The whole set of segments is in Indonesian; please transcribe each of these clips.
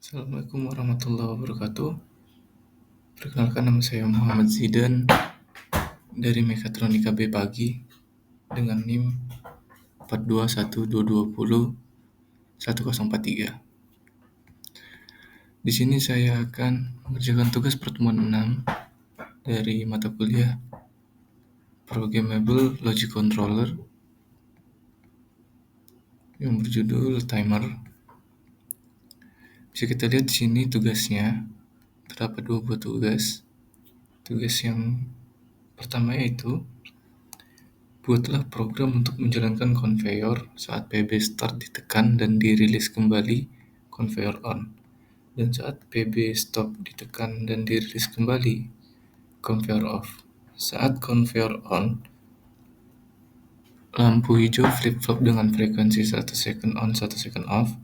Assalamualaikum warahmatullahi wabarakatuh. Perkenalkan, nama saya Muhammad Zidan dari Mekatronika B Pagi dengan NIM 4212201043. Di sini saya akan mengerjakan tugas pertemuan 6 dari mata kuliah Programmable Logic Controller yang berjudul Timer. Bisa kita lihat di sini tugasnya terdapat 2 buah tugas. Tugas yang pertama yaitu buatlah program untuk menjalankan konveyor saat PB start ditekan dan dirilis kembali konveyor on, dan saat PB stop ditekan dan dirilis kembali konveyor off. Saat konveyor on, lampu hijau flip-flop dengan frekuensi 1 second on 1 second off,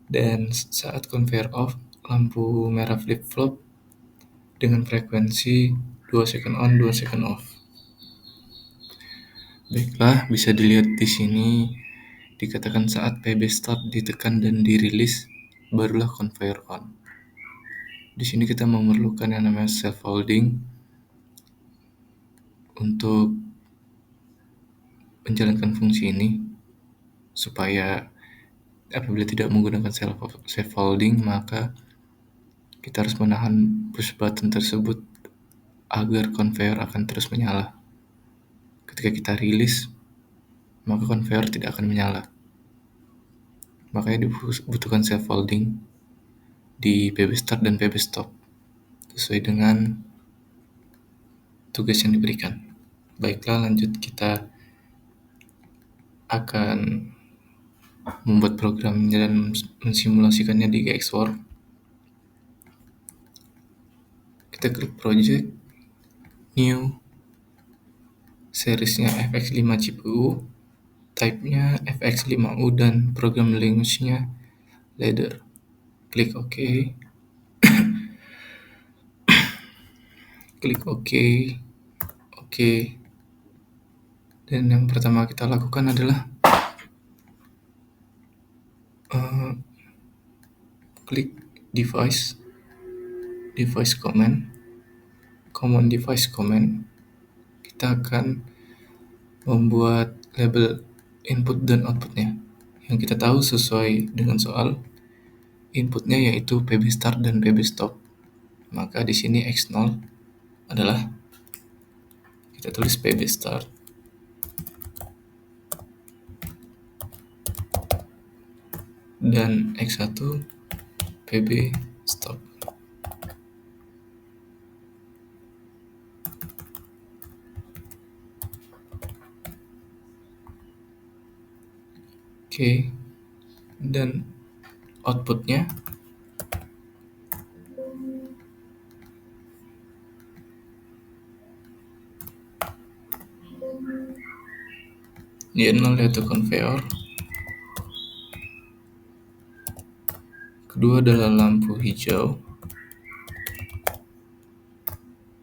dan saat konveyor off, lampu merah flip-flop dengan frekuensi 2 second on 2 second off. Baiklah, bisa dilihat di sini dikatakan saat PB start ditekan dan dirilis, barulah conveyor on. Di sini kita memerlukan yang namanya self-holding untuk menjalankan fungsi ini, supaya apabila tidak menggunakan self-holding, maka kita harus menahan push button tersebut agar conveyor akan terus menyala. Ketika kita rilis, maka conveyor tidak akan menyala. Makanya dibutuhkan self-holding di PB start dan PB stop sesuai dengan tugas yang diberikan. Baiklah, lanjut, kita akan membuat programnya dan mensimulasikannya di GXWorks. Kita klik project, new, seriesnya FX5 CPU, type-nya FX5U, dan program language-nya ladder. Klik OK. Klik OK. OK. Dan yang pertama kita lakukan adalah klik device command, device command. Kita akan membuat label input dan outputnya yang kita tahu sesuai dengan soal. Inputnya yaitu PB start dan PB stop. Maka di sini X0 adalah, kita tulis PB start, dan X1 PB stop. Oke. Dan outputnya dia 0 yaitu konveyor. Kedua adalah lampu hijau.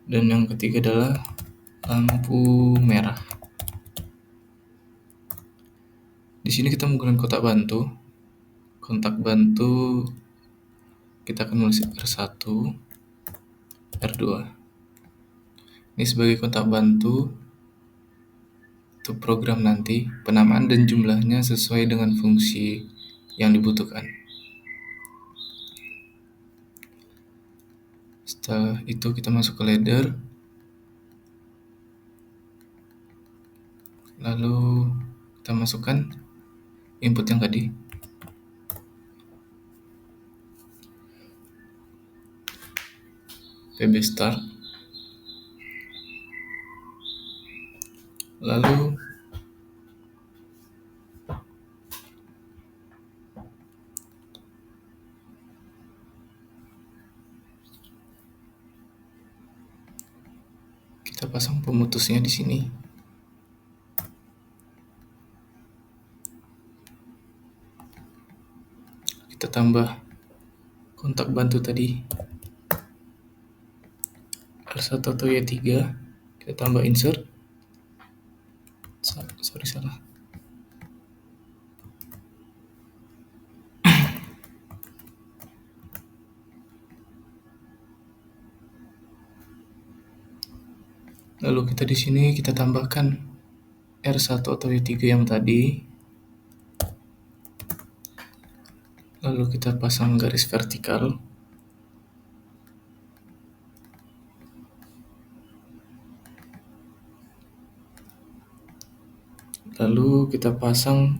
Dan yang ketiga adalah lampu merah. Di sini kita menggunakan kotak bantu. Kontak bantu kita akan menulis R1, R2. Ini sebagai kontak bantu untuk program nanti. Penamaan dan jumlahnya sesuai dengan fungsi yang dibutuhkan. Setelah itu kita masuk ke ladder. Lalu kita masukkan input yang tadi. PB start. Lalu kita pasang pemutusnya di sini. Kita tambah kontak bantu tadi R1 atau Y3. Kita tambah insert. Salah. Lalu kita di sini kita tambahkan R1 atau Y3 yang tadi. Lalu kita pasang garis vertikal. Lalu kita pasang,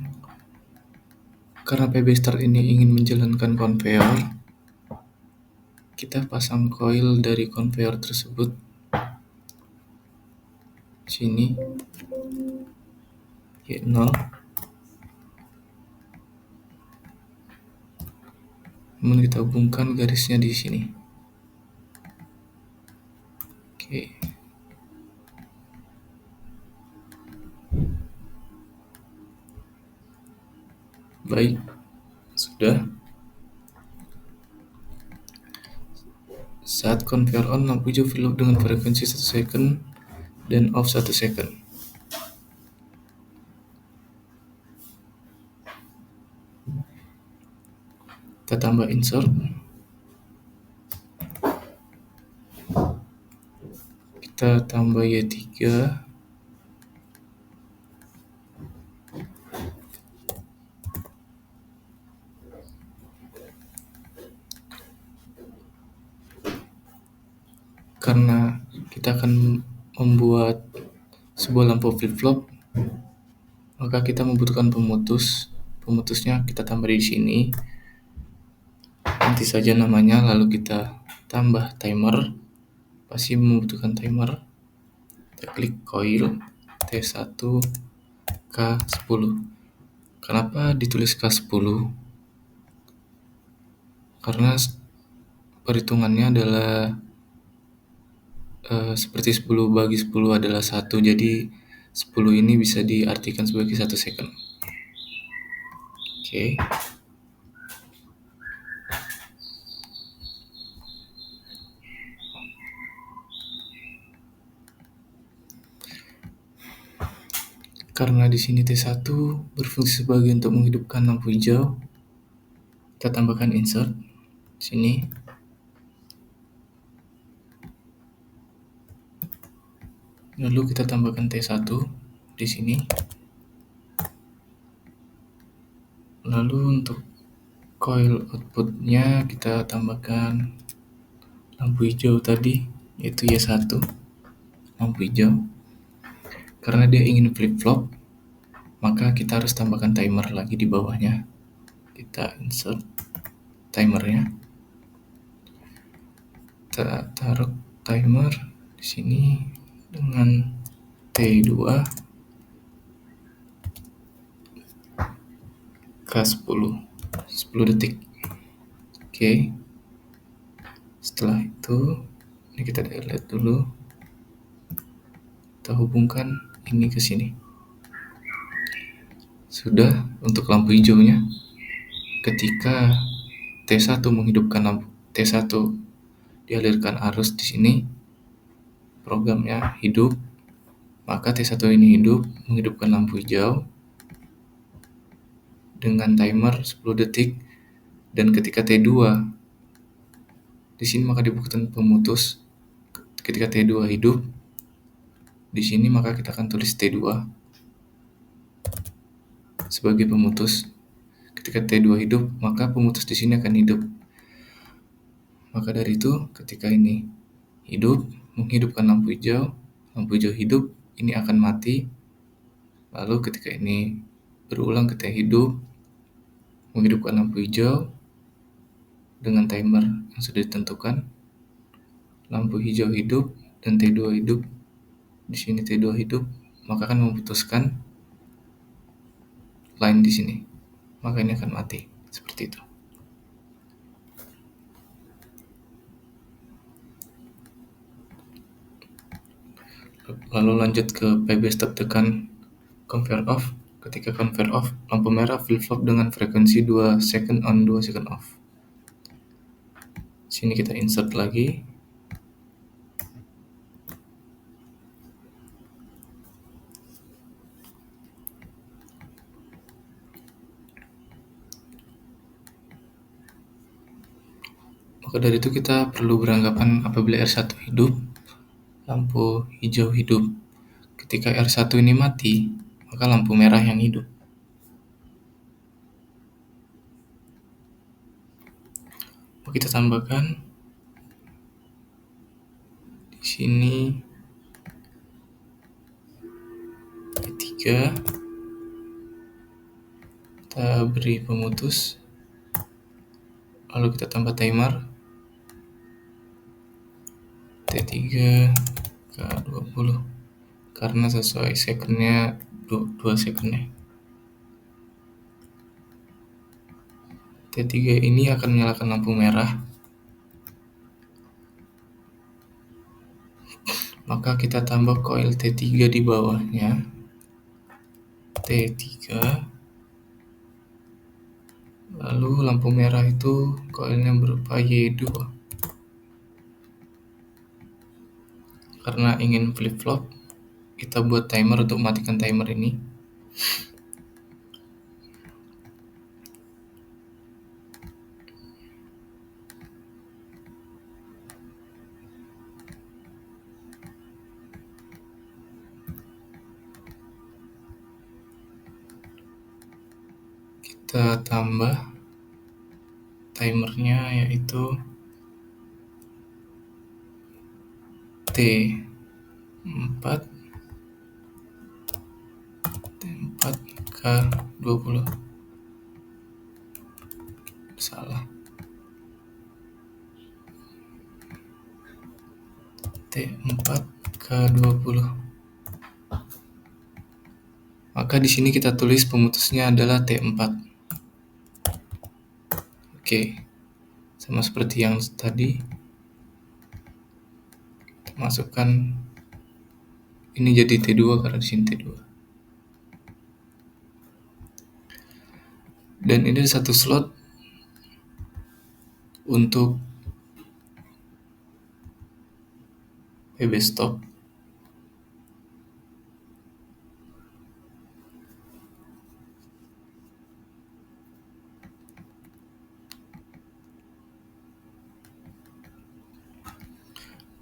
karena PB Start ini ingin menjalankan konveyor, kita pasang coil dari konveyor tersebut sini Y0. Kemudian kita hubungkan garisnya di sini. Oke. Baik, sudah. Saat conveyor on, lampu hijau fill up dengan frekuensi 1 second dan off 1 second. Kita tambah insert. Kita tambah Y3. Karena kita akan membuat sebuah lampu flip-flop, maka kita membutuhkan pemutus. Pemutusnya kita tambah di sini. Ganti saja namanya, lalu kita tambah timer. Pasti membutuhkan timer. Kita klik coil T1 K10. Kenapa ditulis K10? Karena perhitungannya adalah seperti 10 bagi 10 adalah 1, jadi 10 ini bisa diartikan sebagai 1 second. Oke. Karena di sini T1 berfungsi sebagai untuk menghidupkan lampu hijau, kita tambahkan insert sini. Lalu kita tambahkan T1 di sini. Lalu untuk coil outputnya kita tambahkan lampu hijau tadi, yaitu Y1, lampu hijau. Karena dia ingin flip-flop, maka kita harus tambahkan timer lagi di bawahnya. Kita insert timernya. Kita taruh timer di sini dengan T2 K10, 10 detik. Oke. Setelah itu, ini kita delete dulu. Kita hubungkan ini ke sini. Sudah untuk lampu hijaunya. Ketika T1 menghidupkan lampu, T1 dialirkan arus di sini, programnya hidup, maka T1 ini hidup, menghidupkan lampu hijau dengan timer 10 detik, dan ketika T2 di sini maka dibutuhkan pemutus. Ketika T2 hidup di sini maka kita akan tulis T2 sebagai pemutus. Ketika T2 hidup, maka pemutus di sini akan hidup. Maka dari itu, ketika ini hidup, menghidupkan lampu hijau hidup, ini akan mati. Lalu ketika ini berulang, ketika hidup, menghidupkan lampu hijau dengan timer yang sudah ditentukan, lampu hijau hidup dan T2 hidup. Di sini T2 hidup, maka akan memutuskan line di sini. Maka ini akan mati. Seperti itu. Lalu lanjut ke PB step, tekan conveyor off. Ketika conveyor off, lampu merah flip-flop dengan frekuensi 2 second on, 2 second off. Sini kita insert lagi. Maka dari itu kita perlu beranggapan apabila R1 hidup, lampu hijau hidup. Ketika R1 ini mati, maka lampu merah yang hidup. Kita tambahkan di sini T3, kita beri pemutus, lalu kita tambah timer T3 ke 20 karena sesuai secondnya 2 secondnya. T3 ini akan menyalakan lampu merah, maka kita tambah coil T3 di bawahnya, T3, lalu lampu merah itu coilnya berupa Y2. Karena ingin flip-flop, kita buat timer untuk matikan timer ini. Kita tambah timernya yaitu T4 ke 20. Salah. T4 ke 20. Maka di sini kita tulis pemutusnya adalah T4. Oke. Sama seperti yang tadi. Kita masukkan ini jadi T2 karena di sini T2. Dan ini ada satu slot untuk PB stop.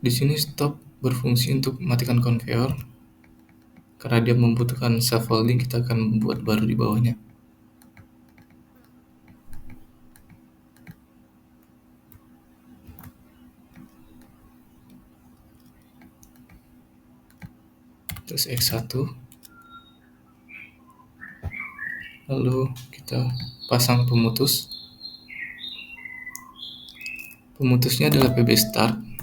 Di sini stop berfungsi untuk mematikan conveyor. Karena dia membutuhkan scaffolding, kita akan membuat baru di bawahnya. Terus X1. Lalu kita pasang pemutus. Pemutusnya adalah PB start.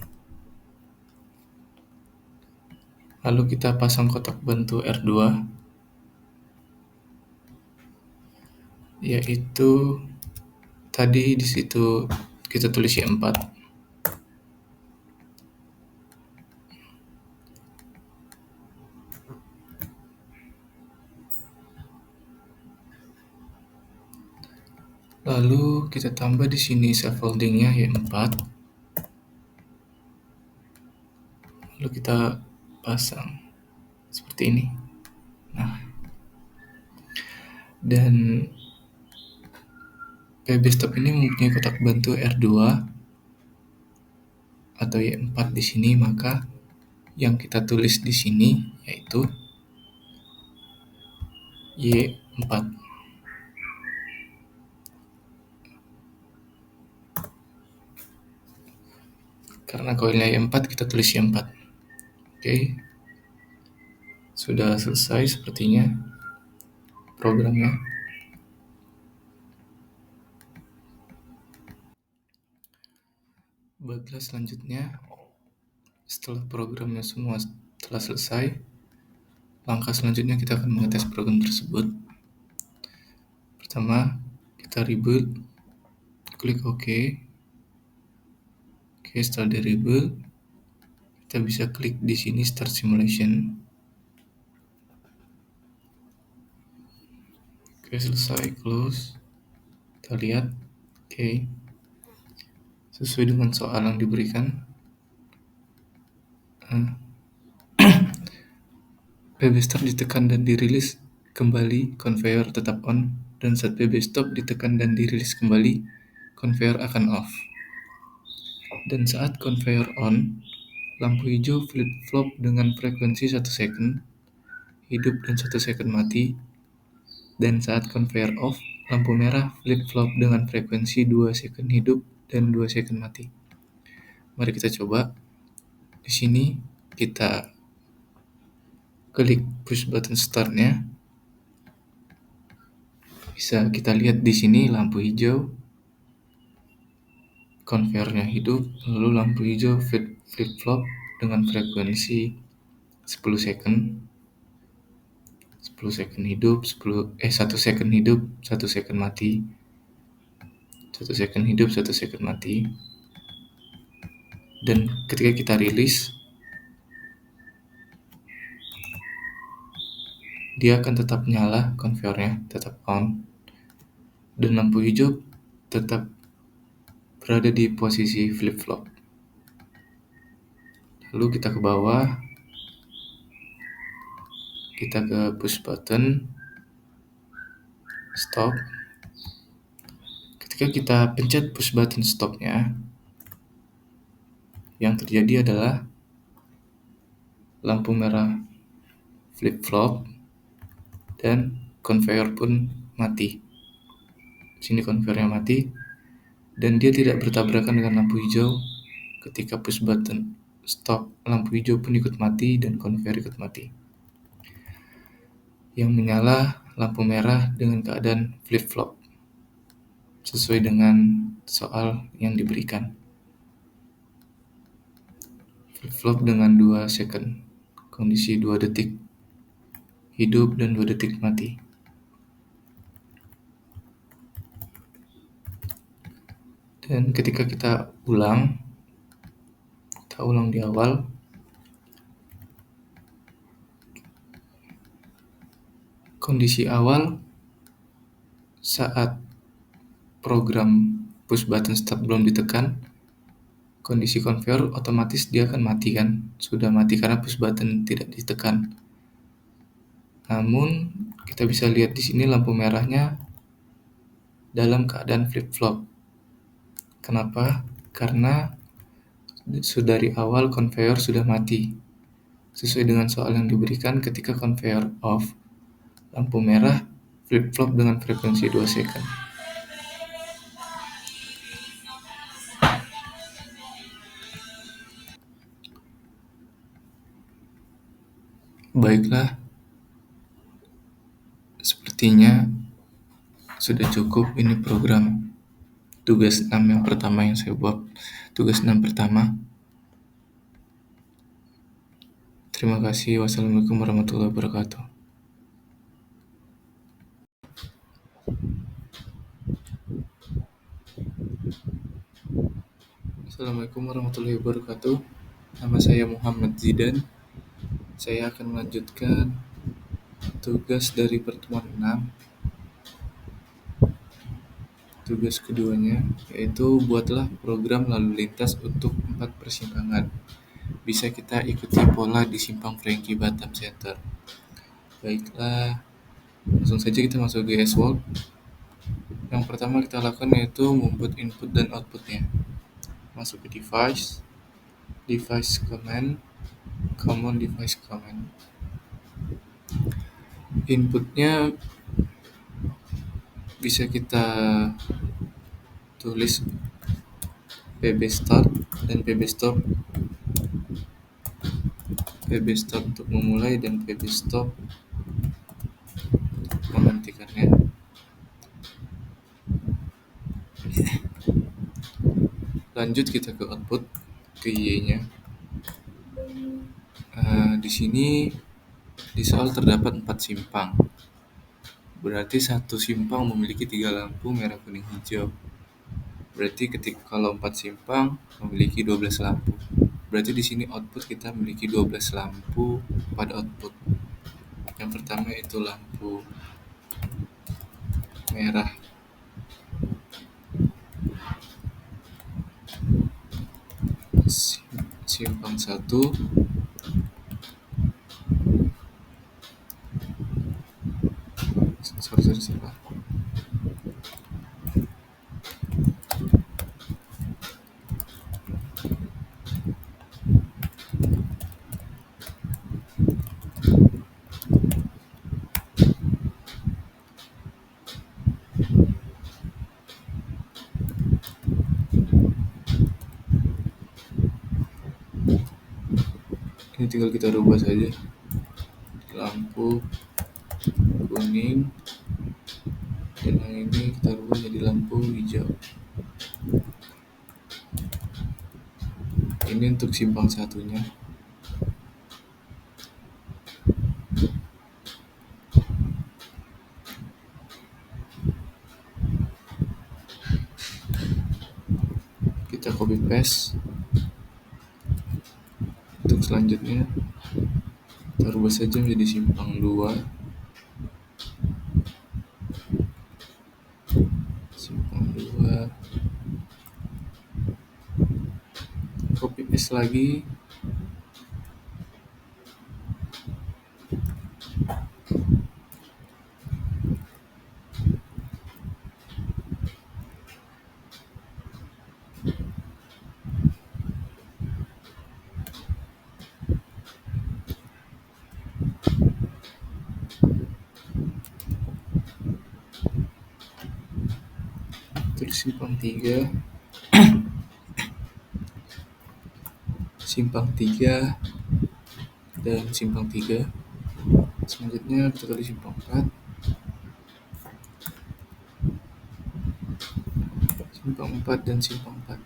Lalu kita pasang kotak bantu R2, yaitu tadi di situ kita tulis Y4. Lalu kita tambah di sini scaffoldingnya Y4. Lalu kita pasang seperti ini. Nah, dan PB stop ini mempunyai kotak bantu R2 atau Y4 di sini, maka yang kita tulis di sini yaitu Y4. Karena koilnya Y4, kita tulis Y4. Oke. Sudah selesai sepertinya programnya. Baiklah, selanjutnya setelah programnya semua telah selesai, langkah selanjutnya kita akan mengetes program tersebut. Pertama, kita reboot, klik OK. Oke, setelah di reboot, kita bisa klik di sini Start Simulation. Oke, selesai, close. Kita lihat, oke, sesuai dengan soal yang diberikan. PB start ditekan dan dirilis kembali, conveyor tetap on, dan saat PB stop ditekan dan dirilis kembali, conveyor akan off. Dan saat conveyor on, lampu hijau flip-flop dengan frekuensi 1 second hidup dan 1 second mati, dan saat conveyor off, lampu merah flip-flop dengan frekuensi 2 second hidup dan 2 second mati. Mari kita coba. Di sini kita klik push button start-nya. Bisa kita lihat di sini lampu hijau, konveyornya hidup, lalu lampu hijau flip-flop dengan frekuensi 10 second, 10 second hidup, 1 second hidup, 1 second mati, 1 second hidup, 1 second mati. Dan ketika kita rilis, dia akan tetap nyala, konveyornya tetap on, dan lampu hijau tetap berada di posisi flip-flop. Lalu kita ke bawah, kita ke push button stop. Ketika kita pencet push button stopnya, yang terjadi adalah lampu merah flip-flop dan conveyor pun mati. Sini conveyornya mati dan dia tidak bertabrakan dengan lampu hijau. Ketika push button stop, lampu hijau pun ikut mati dan conveyor ikut mati. Yang menyala lampu merah dengan keadaan flip-flop sesuai dengan soal yang diberikan. Flip-flop dengan 2 second, kondisi 2 detik hidup dan 2 detik mati. Dan ketika kita ulang di awal, kondisi awal saat program push button start belum ditekan, kondisi conveyor otomatis dia akan mati kan, sudah mati karena push button tidak ditekan. Namun kita bisa lihat di sini lampu merahnya dalam keadaan flip-flop. Kenapa? Karena dari awal conveyor sudah mati. Sesuai dengan soal yang diberikan, ketika conveyor off, lampu merah flip-flop dengan frekuensi 2 second. Baiklah, sepertinya sudah cukup ini program tugas 6 yang pertama yang saya buat. Tugas 6 pertama. Terima kasih. Wassalamualaikum warahmatullahi wabarakatuh. Assalamualaikum warahmatullahi wabarakatuh. Nama saya Muhammad Zidan. Saya akan melanjutkan tugas dari pertemuan 6. Tugas keduanya yaitu buatlah program lalu lintas untuk 4 persimpangan. Bisa kita ikuti pola di simpang Frankie Batam Center. Baiklah, langsung saja kita masuk ke SWOT. Yang pertama kita lakukan yaitu membuat input dan outputnya. Masuk ke device command, common device command. Inputnya bisa kita tulis pb start dan pb stop. pb start untuk memulai dan pb stop untuk menghentikannya. Lanjut kita ke output, ke Y-nya. Di sini di soal terdapat 4 simpang. Berarti satu simpang memiliki 3 lampu merah, kuning, hijau. Berarti kalau 4 simpang memiliki 12 lampu. Berarti di sini output kita memiliki 12 lampu pada output. Yang pertama itu lampu merah. Simpang 1 sorry. Ini tinggal kita rubah saja. Lampu kuning, dan yang ini kita rubah jadi lampu hijau. Ini untuk simpang satunya. Kita copy paste. Untuk selanjutnya kita rubah saja menjadi simpang 2. Simpang 2. Copy paste lagi. Terus simpang 3. Simpang 3 dan simpang 3. Selanjutnya kita kali simpang 4. Simpang 4 dan simpang 4.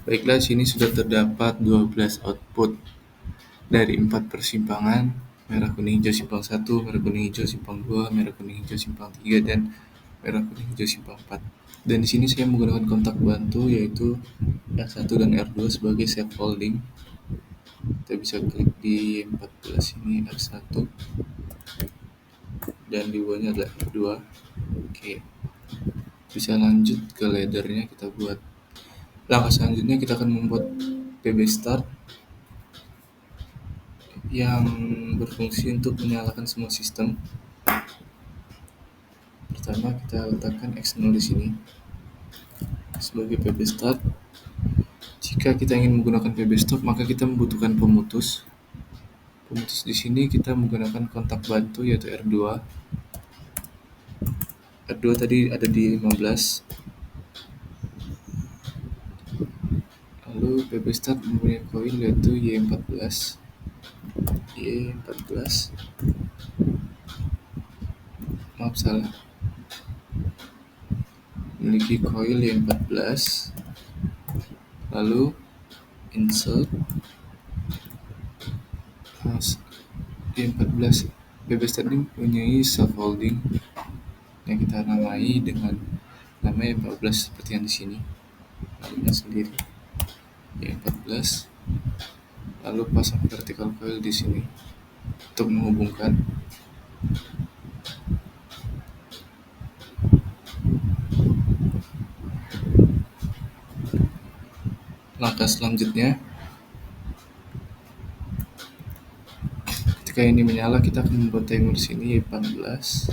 Baiklah, sini sudah terdapat 12 output dari 4 persimpangan: merah kuning hijau simpang 1, merah kuning hijau simpang 2, merah kuning hijau simpang 3, dan merah kuning hijau simpang 4. Dan di sini saya menggunakan kontak bantu yaitu R1 dan R2 sebagai scaffolding. Kita bisa klik di 14 ini R1 dan di bawahnya adalah R2. Oke. Bisa lanjut ke laddernya kita buat. Langkah selanjutnya kita akan membuat PB start yang berfungsi untuk menyalakan semua sistem. Pertama kita letakkan X0 di sini sebagai PB start. Jika kita ingin menggunakan PB stop, maka kita membutuhkan pemutus. Pemutus di sini kita menggunakan kontak bantu yaitu R2. R2 tadi ada di 15. Lalu PB start mempunyai koin yaitu Y14. Y14. Maaf, salah. Memiliki coil Y14. Lalu insert Y14. PB start ini mempunyai scaffolding yang kita namai dengan nama Y14 seperti yang di sini. Namanya sendiri Y14. Lalu pasang vertical coil di sini untuk menghubungkan. Langkah selanjutnya, ketika ini menyala, kita akan membuat timer di sini Y14.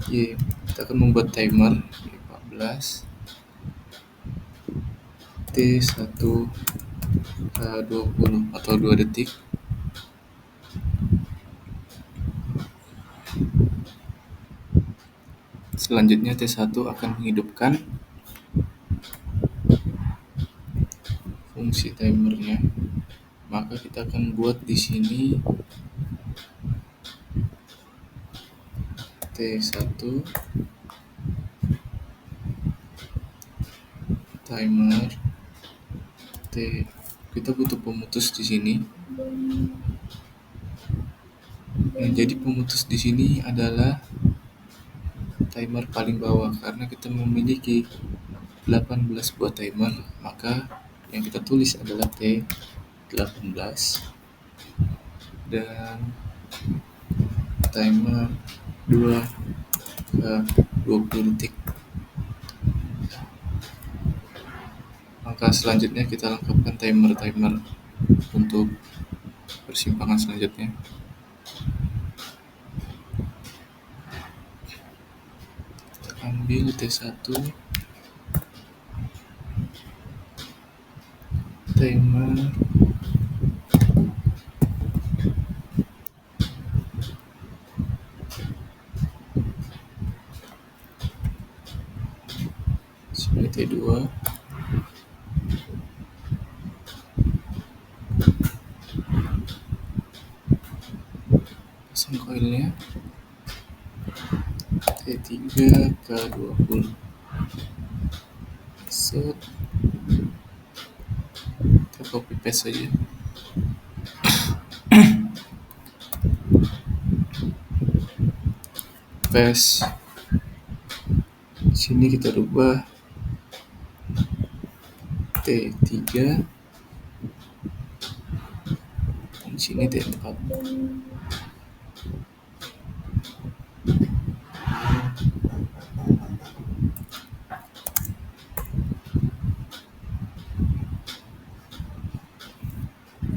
Kita akan membuat timer Y14 T1 20 atau 2 detik. Selanjutnya T1 akan menghidupkan fungsi timernya. Maka kita akan buat di sini T1 timer T. Kita butuh pemutus di sini. Yang jadi pemutus di sini adalah timer paling bawah karena kita memiliki 18 buah timer, maka yang kita tulis adalah T18 dan timer 2 ke 20 detik. Maka selanjutnya kita lengkapkan timer untuk persimpangan selanjutnya. Kita ambil T1 timer sini T2 pasang koilnya T3 K20, set, kita copy paste saja. Paste, sini kita rubah T3, dan sini T4.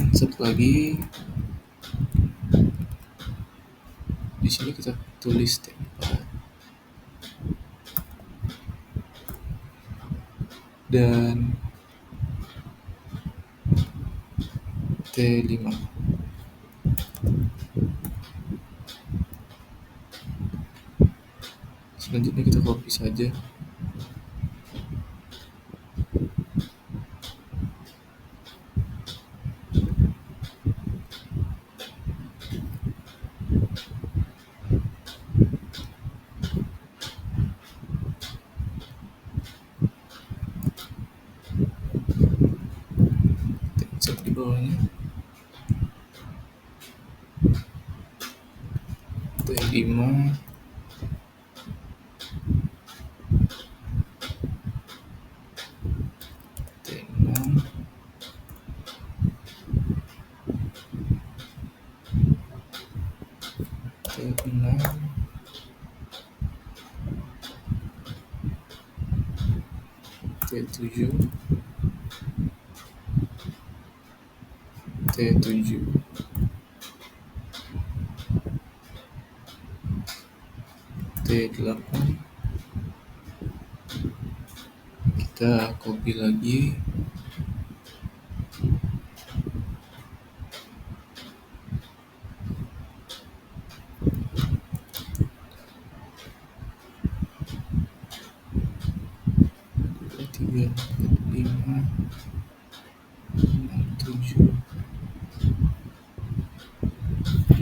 Insert lagi, di sini kita tulis T4 dan T5. Selanjutnya kita copy saja. Kita insert di bawahnya. T5, T6, T6, T7, T7, T8. Kita copy lagi, tiga, 5, 6, 7,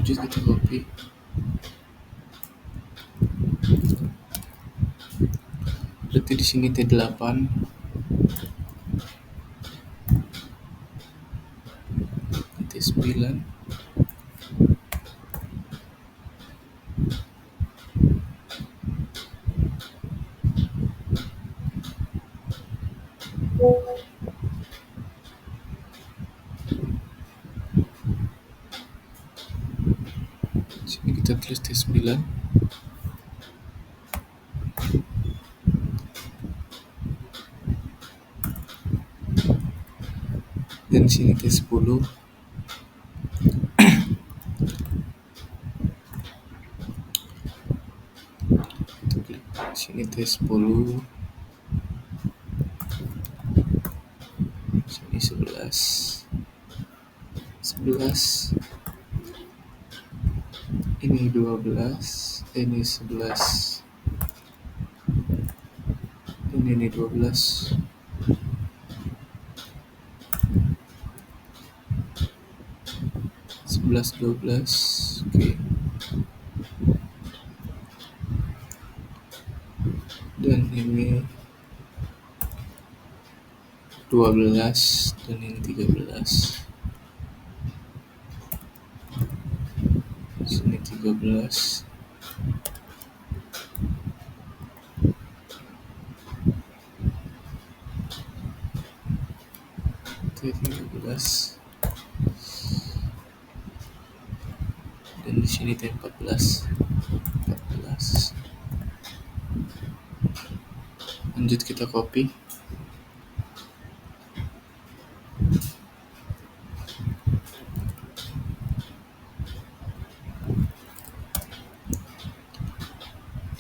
kita copy. Berarti di sini T8, T9, sini kita tulis T9, dan sini T10. Sini T10, sini 11, 11, ini 12, ini 11, ini 12, 11, 12, oke. Dan ini 12, dan ini 13, sini 13, T13, dan di sini T14, 14. Lanjut kita copy.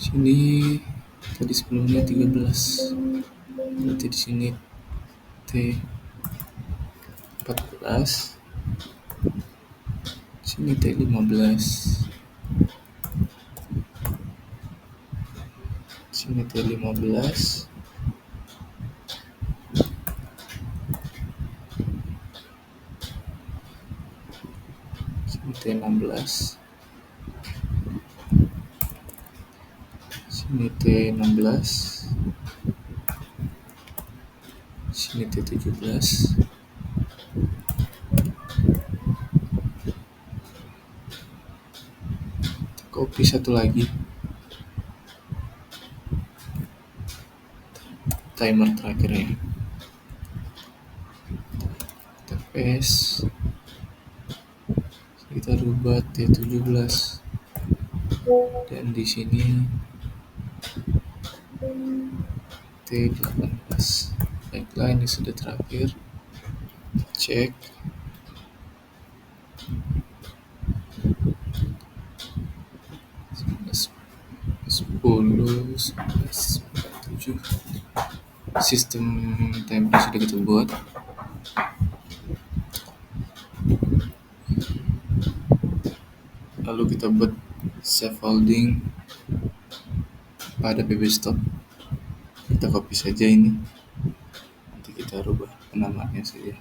Sini tadi sebelumnya 13, berarti di sini T14, sini T15, sini T15, sini T16, Sini T16, sini T17, copy satu lagi, timer terakhirnya, kita paste, kita rubah T17, dan di sini T18. Baiklah, ini sudah terakhir. Cek. Sepuluh, 11, 7. Sistem timer sudah kita buat. Lalu kita buat scaffolding pada pb stop. Kita copy saja ini. Nanti kita rubah penamaannya saja.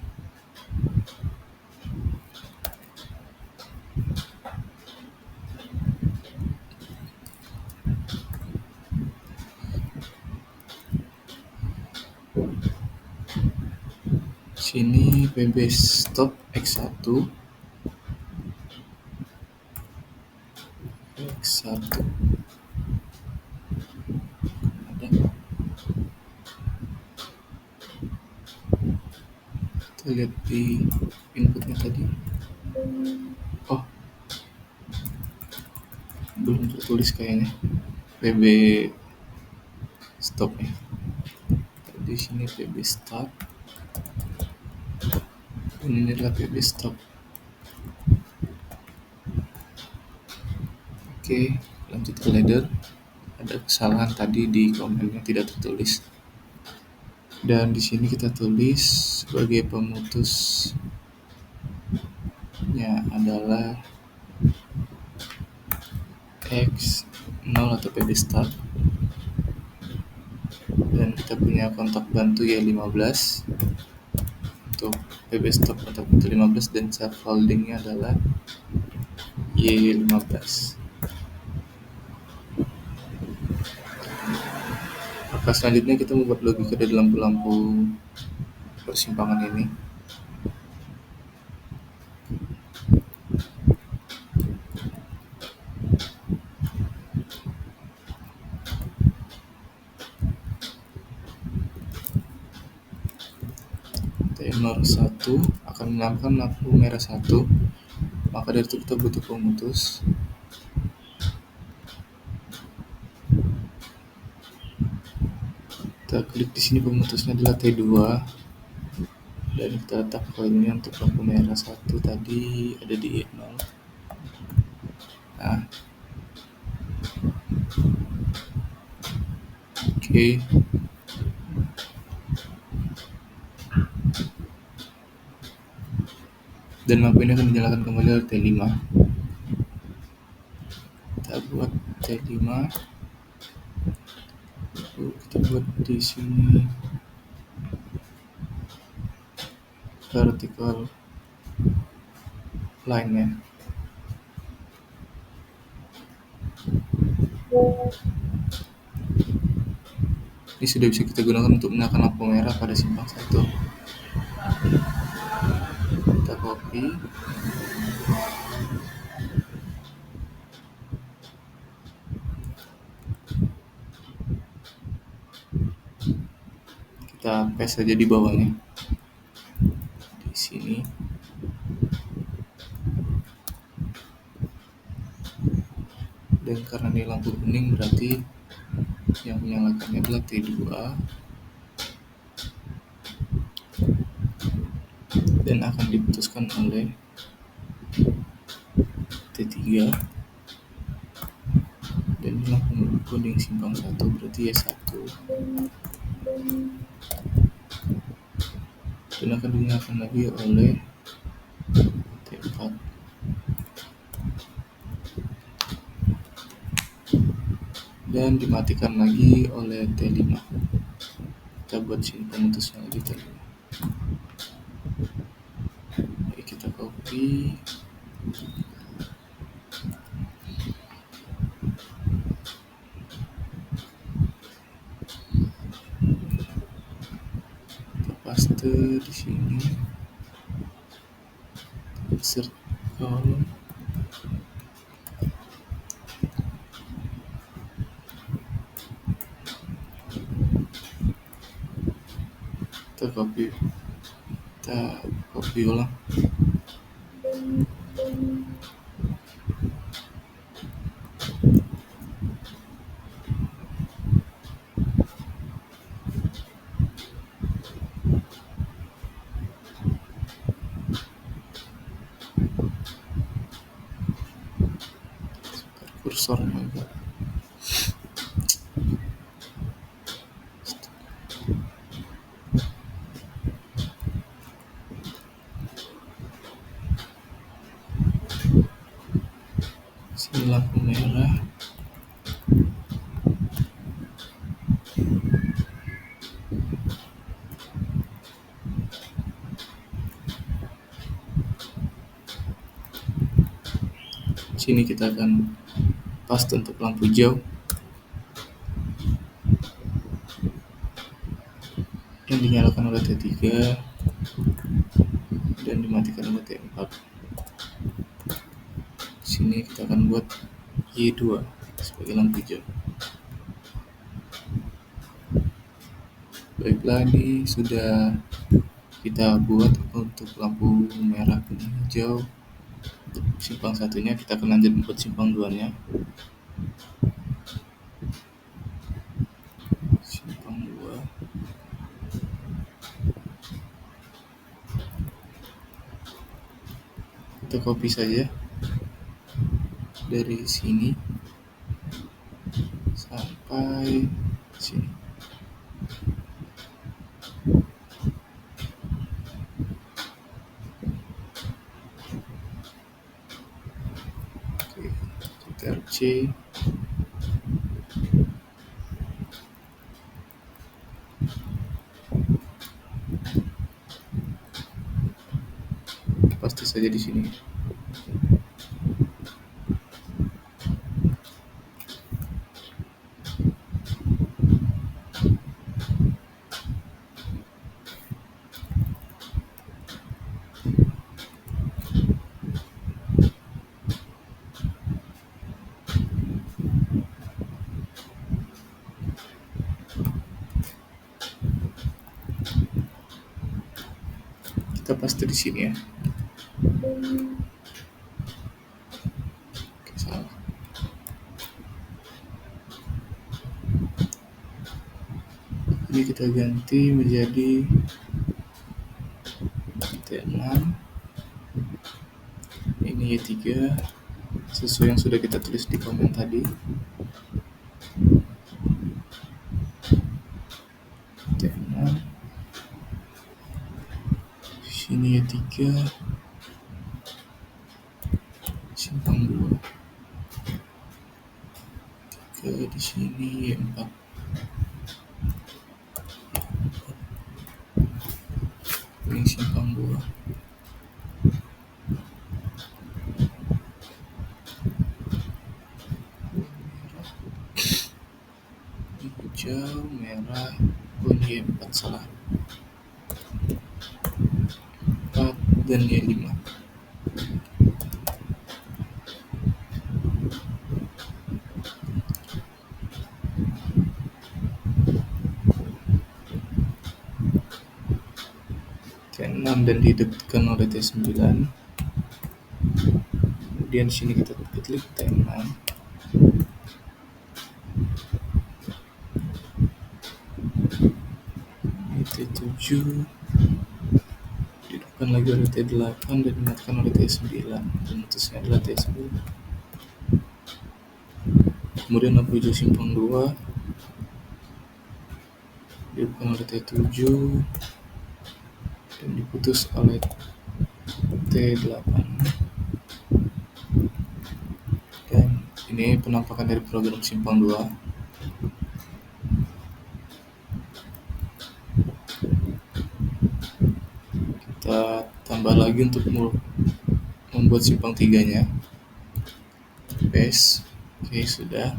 Sini pb stop x1, ada. Kita lihat di inputnya tadi. Oh, belum tertulis kayaknya pb stopnya. Di sini pb start. Ini adalah pb stop. Oke, lanjut ke ladder. Ada kesalahan tadi di komennya tidak tertulis. Dan di sini kita tulis sebagai pemutusnya adalah X0 atau pb start. Dan kita punya kontak bantu Y15 untuk pb stop kontak bantu 15, dan scaffoldingnya adalah Y15. Maka selanjutnya kita membuat logika dari lampu-lampu persimpangan ini. Timer 1 akan menyalakan lampu merah 1, maka dari itu kita butuh pemutus. Kita klik di sini, pemutusnya adalah T2, dan kita letak koinnya untuk lampu merah 1 tadi ada di E0. Nah, oke. Dan lampu ini akan dinyalakan kembali oleh T5. Kita buat T5. Lalu kita buat di sini vertical line-nya. Ini sudah bisa kita gunakan untuk menyalakan lampu merah pada simpang 1. Kita copy. Kita paste saja di bawahnya. Di sini. Dan karena ini lampu kuning, berarti yang menyalakannya adalah T2 dan akan diputuskan oleh T3. Dan ini lampu kuning simpang 1, berarti Y1, dan akan dinyalakan lagi oleh T4. Dan dimatikan lagi oleh T5. Kita buat sini pemutusnya lagi T5. Oke, kita copy. kolom. Kita copy ulang. Kursornya agak sini lampu merah. Sini kita akan paste untuk lampu hijau yang dinyalakan oleh T3 dan dimatikan oleh T4. Sini kita akan buat Y2 sebagai lampu hijau. Baiklah, ini sudah kita buat untuk lampu merah, kuning, hijau. Simpang satunya kita akan lanjut membuat simpang 2-nya. Simpang 2. Kita copy saja dari sini sampai sini. Oke, Ctrl C. Paste saja di sini. Kita paste di sini ya. Oke, salah. Jadi kita ganti menjadi T6. Ini Y3 sesuai yang sudah kita tulis di komen tadi. T6. Sini Y3. Simpang 2. 3 di sini Y4. Ini simpang 2. Hijau, merah, kuning, Y4 salah. 4 dan Y5. T6 dan didekatkan oleh T9. Kemudian sini kita klik T6. T7 didekatkan lagi oleh T8 dan dimatikan oleh T9. Pemutusnya adalah T9. Kemudian lampu hijau simpang 2 didekatkan oleh T7 dan diputus oleh T8. Dan ini penampakan dari program simpang 2. Kita tambah lagi untuk membuat simpang 3-nya. Paste. Oke, sudah.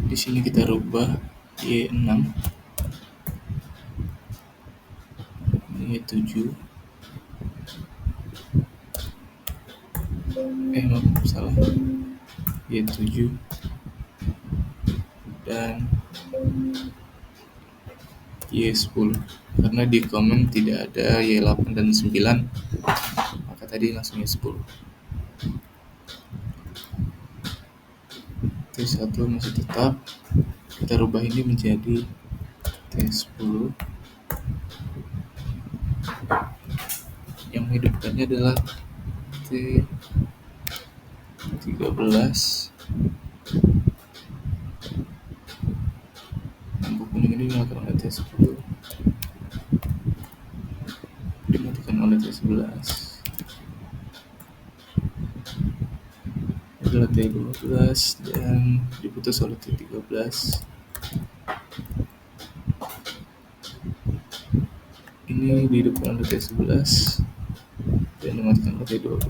Di sini kita rubah Y6. Y7, maaf, salah, Y7 dan Y10. Karena di komen tidak ada Y8 dan 9, maka tadi langsung Y10. T1 masih tetap, kita rubah ini menjadi T10. Yang menghidupkannya adalah T13. Lampu kuning ini dinyalakan oleh T10, dimatikan oleh T11. Adalah T12 dan diputus oleh T13. Ini dihidupkan oleh T11 dan dimatikan oleh T12.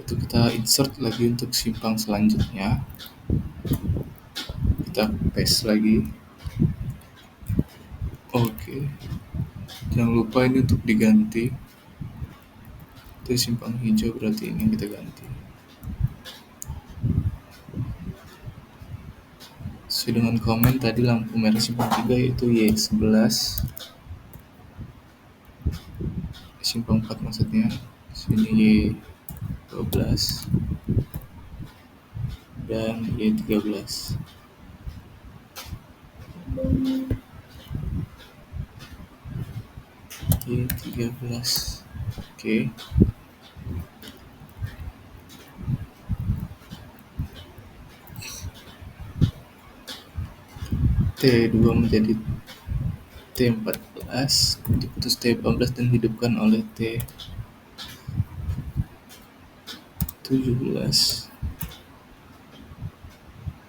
Itu kita insert lagi untuk simpang selanjutnya. Kita paste lagi. Oke. Jangan lupa ini untuk diganti. Itu simpang hijau, berarti ini kita ganti. Sesuai dengan komen tadi, lampu merah simpang 3 yaitu Y11. Simpang 4 maksudnya. Sini Y12 dan Y13. Y13. Oke. T2 menjadi T14, diputus T14 dan hidupkan oleh T17.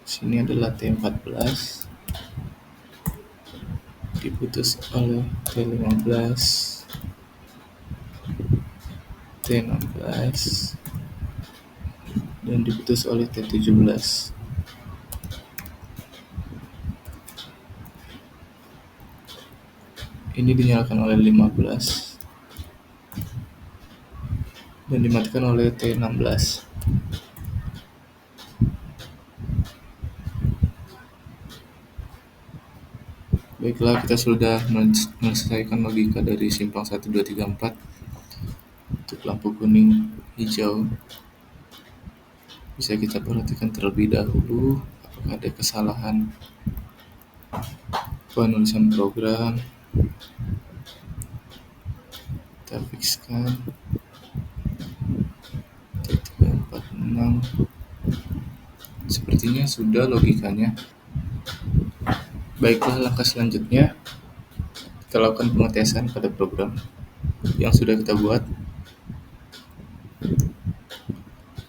Sini adalah T14, diputus oleh T15, T16, dan diputus oleh T17. Ini dinyalakan oleh 15 dan dimatikan oleh T16. Baiklah, kita sudah menyelesaikan logika dari simpang 1, 2, 3, 4 untuk lampu kuning, hijau. Bisa kita perhatikan terlebih dahulu apakah ada kesalahan penulisan program. Kita fixkan T346. Sepertinya sudah logikanya. Baiklah, langkah selanjutnya kita lakukan pengetesan pada program yang sudah kita buat.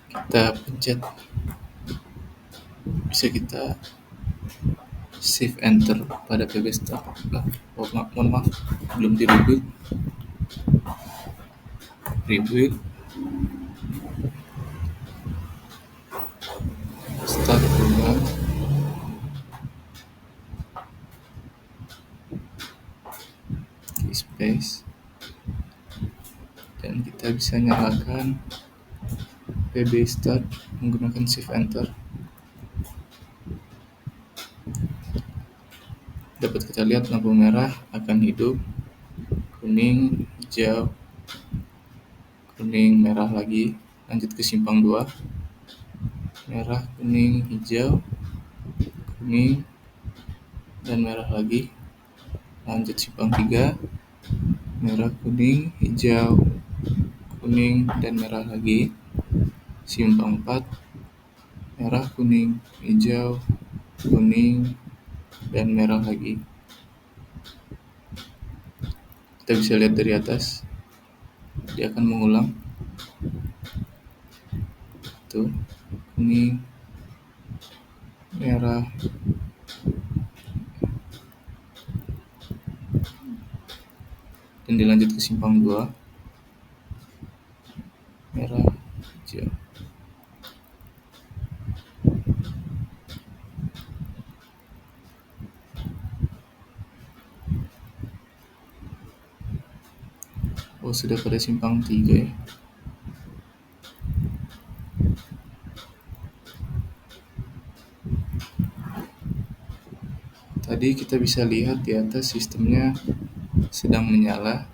Kita pencet, bisa kita shift enter pada PB Start. Mohon maaf, belum di reboot. Start program. Space, dan kita bisa nyalakan PB Start menggunakan shift enter. Dapat kita lihat lampu merah akan hidup, kuning, hijau, kuning, merah lagi. Lanjut ke simpang 2, merah, kuning, hijau, kuning, dan merah lagi. Lanjut simpang 3, merah, kuning, hijau, kuning, dan merah lagi. Simpang 4, merah, kuning, hijau, kuning, dan merah lagi. Kita bisa lihat dari atas, dia akan mengulang. Tuh, kuning, merah, dan dilanjut ke simpang 2, merah, hijau. Oh, sudah pada simpang 3 ya. Tadi kita bisa lihat di atas sistemnya sedang menyala.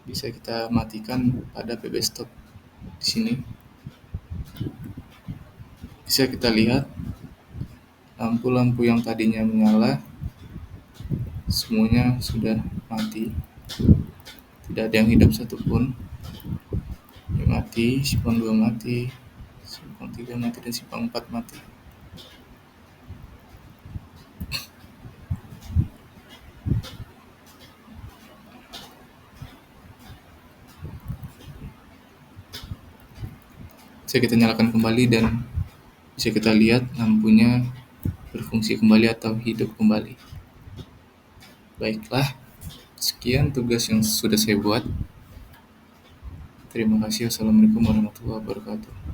Bisa kita matikan pada PB stop di sini. Bisa kita lihat lampu-lampu yang tadinya menyala semuanya sudah mati. Tidak ada yang hidup satupun. Ini mati, simpang 2 mati, simpang 3 mati, dan simpang 4 mati. Bisa kita nyalakan kembali dan bisa kita lihat lampunya berfungsi kembali atau hidup kembali. Baiklah, sekian tugas yang sudah saya buat. Terima kasih. Assalamualaikum warahmatullahi wabarakatuh.